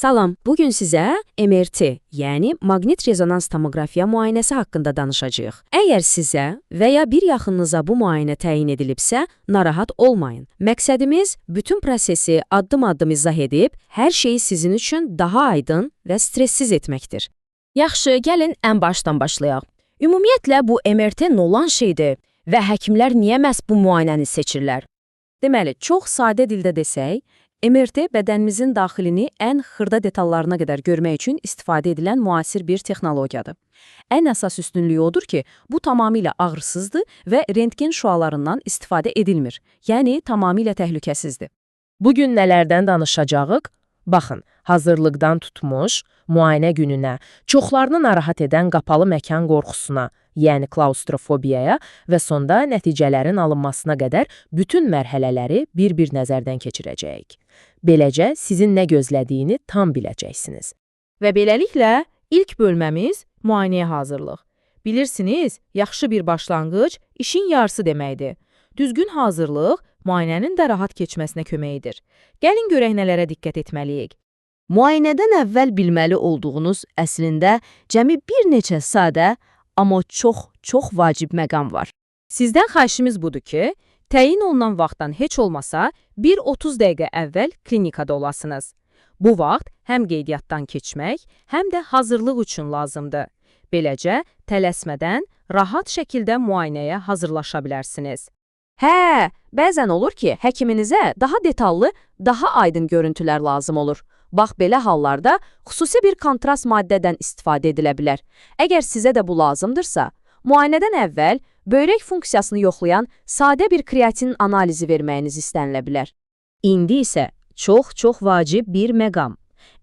Salam, bugün sizə MRT, yəni maqnit rezonans tomoqrafiya müayinəsi haqqında danışacağıq. Əgər sizə və ya bir yaxınınıza bu müayinə təyin edilibsə, narahat olmayın. Məqsədimiz bütün prosesi addım-addım izah edib, hər şeyi sizin üçün daha aydın və stressiz etməkdir. Yaxşı, gəlin ən başdan başlayaq. Ümumiyyətlə, bu MRT nə olan şeydir və həkimlər niyə məhz bu müayinəni seçirlər? Deməli, çox sadə dildə desək, MRT bədənimizin daxilini ən xırda detallarına qədər görmək üçün istifadə edilən müasir bir texnologiyadır. Ən əsas üstünlüyü odur ki, bu tamamilə ağrısızdır və rentgen şüalarından istifadə edilmir, yəni tamamilə təhlükəsizdir. Bugün nələrdən danışacağıq? Baxın, hazırlıqdan tutmuş, müayinə gününə, çoxlarını narahat edən qapalı məkan qorxusuna, yəni klaustrofobiyaya və sonda nəticələrin alınmasına qədər bütün mərhələləri bir-bir nəzərdən keçirəcəyik. Beləcə, sizin nə gözlədiyini tam biləcəksiniz. Və beləliklə, ilk bölməmiz müayinəyə hazırlıq. Bilirsiniz, yaxşı bir başlanğıc işin yarısı deməkdir. Düzgün hazırlıq müayinənin də rahat keçməsinə kömək edir. Gəlin görək nələrə diqqət etməliyik. Müayinədən əvvəl bilməli olduğunuz əslində cəmi bir neçə sadə, amma çox vacib məqam var. Sizdən xahişimiz budur ki, təyin olunan vaxtdan heç olmasa 1-30 dəqiqə əvvəl klinikada olasınız. Bu vaxt həm qeydiyyatdan keçmək, həm də hazırlıq üçün lazımdır. Beləcə, tələsmədən rahat şəkildə müayinəyə hazırlaşa bilərsiniz. Hə, bəzən olur ki, həkiminizə daha detallı, daha aydın görüntülər lazım olur. Bax, belə hallarda xüsusi bir kontrast maddədən istifadə edilə bilər. Əgər sizə də bu lazımdırsa, müayinədən əvvəl böyrək funksiyasını yoxlayan sadə bir kreatin analizi verməyiniz istənilə bilər. İndi isə çox vacib bir məqam.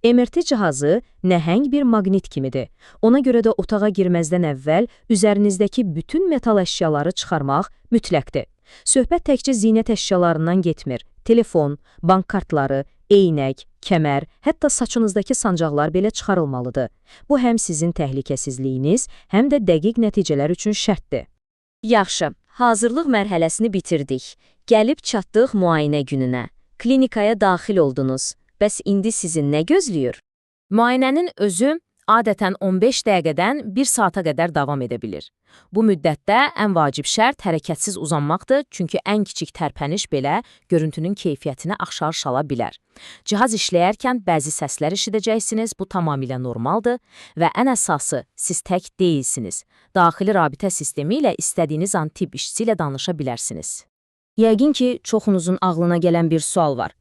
MRT cihazı nəhəng bir maqnit kimidir. Ona görə də otağa girməzdən əvvəl üzərinizdəki bütün metal əşyaları çıxarmaq mütləqdir. Söhbət təkcə zinət əşyalarından getmir. Telefon, bank kartları, eynək, kəmər, hətta saçınızdakı sancaqlar belə çıxarılmalıdır. Bu həm sizin təhlükəsizliyiniz, həm də dəqiq nəticələr üçün şərtdir. Yaxşı, hazırlıq mərhələsini bitirdik. Gəlib çatdıq müayinə gününə. Klinikaya daxil oldunuz. Bəs indi sizi nə gözləyir? Müayinənin özü adətən 15 dəqiqədən 1 saata qədər davam edə bilir. Bu müddətdə ən vacib şərt hərəkətsiz uzanmaqdır, çünki ən kiçik tərpəniş belə görüntünün keyfiyyətini aşağı sala bilər. Cihaz işləyərkən bəzi səslər eşidəcəksiniz, bu tamamilə normaldır və ən əsası, siz tək deyilsiniz. Daxili rabitə sistemi ilə istədiyiniz an tibb işçisi ilə danışa bilərsiniz. Yəqin ki, çoxunuzun ağlına gələn bir sual var.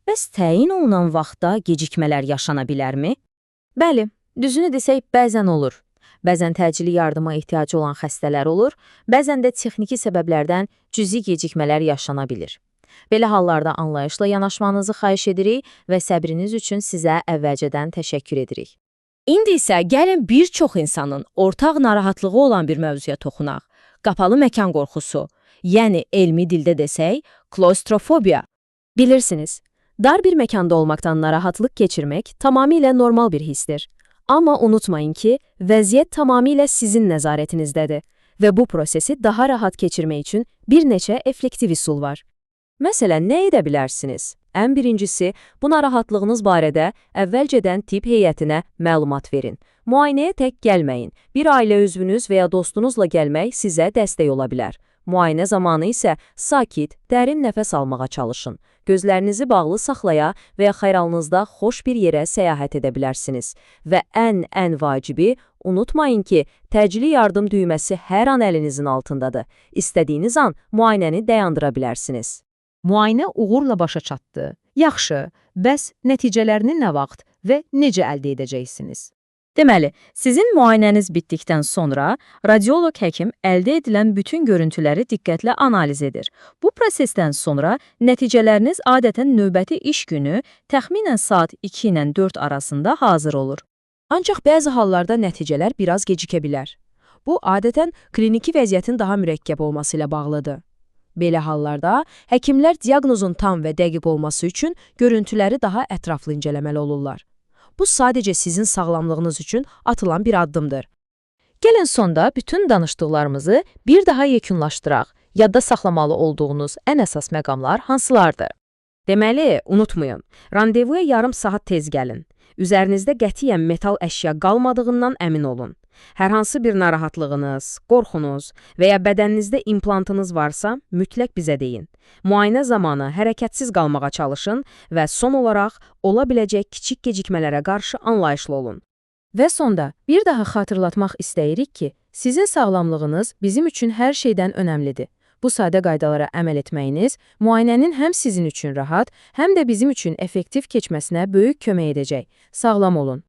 Bəs təyin olunan vaxtda gecikmələr yaşana bilərmi? Bəli, düzünü desək, bəzən olur. Bəzən təcili yardıma ehtiyacı olan xəstələr olur, bəzən də texniki səbəblərdən cüzi gecikmələr yaşana bilir. Belə hallarda anlayışla yanaşmanızı xahiş edirik və səbriniz üçün sizə əvvəlcədən təşəkkür edirik. İndi isə gəlin bir çox insanın ortaq narahatlığı olan bir mövzuya toxunaq. Qapalı məkan qorxusu, yəni elmi dildə desək, klaustrofobiya. Bilirsiniz, dar bir məkanda olmaqdan narahatlıq keçirmək tamamilə normal bir hissdir. Amma unutmayın ki, vəziyyət tamamilə sizin nəzarətinizdədir və bu prosesi daha rahat keçirmək üçün bir neçə effektiv üsul var. Məsələn, nə edə bilərsiniz? Ən birincisi, bu narahatlığınız barədə əvvəlcədən tibb heyətinə məlumat verin. Müayinəyə tək gəlməyin. Bir ailə üzvünüz və ya dostunuzla gəlmək sizə dəstək ola bilər. Müayinə zamanı isə sakit, dərin nəfəs almağa çalışın. Gözlərinizi bağlı saxlaya və ya xəyalınızda xoş bir yerə səyahət edə bilərsiniz. Və ən vacibi, unutmayın ki, təcili yardım düyməsi hər an əlinizin altındadır. İstədiyiniz an müayinəni dayandıra bilərsiniz. Müayinə uğurla başa çatdı. Yaxşı, bəs nəticələrini nə vaxt və necə əldə edəcəksiniz? Deməli, sizin müayinəniz bitdikdən sonra radioloq həkim əldə edilən bütün görüntüləri diqqətlə analiz edir. Bu prosesdən sonra nəticələriniz adətən növbəti iş günü təxminən saat 2 ilə 4 arasında hazır olur. Ancaq bəzi hallarda nəticələr biraz gecikə bilər. Bu, adətən kliniki vəziyyətin daha mürəkkəb olması ilə bağlıdır. Belə hallarda, həkimlər diaqnozun tam və dəqiq olması üçün görüntüləri daha ətraflı incələməli olurlar. Bu, sadəcə sizin sağlamlığınız üçün atılan bir addımdır. Gəlin sonda bütün danışdıqlarımızı bir daha yekunlaşdıraq. Yadda saxlamalı olduğunuz ən əsas məqamlar hansılardır? Deməli, unutmayın, randevuya yarım saat tez gəlin. Üzərinizdə qətiyyən metal əşya qalmadığından əmin olun. Hər hansı bir narahatlığınız, qorxunuz və ya bədəninizdə implantınız varsa, mütləq bizə deyin. Müayinə zamanı hərəkətsiz qalmağa çalışın və son olaraq ola biləcək kiçik gecikmələrə qarşı anlayışlı olun. Və sonda bir daha xatırlatmaq istəyirik ki, sizin sağlamlığınız bizim üçün hər şeydən önəmlidir. Bu sadə qaydalara əməl etməyiniz müayinənin həm sizin üçün rahat, həm də bizim üçün effektiv keçməsinə böyük kömək edəcək. Sağlam olun.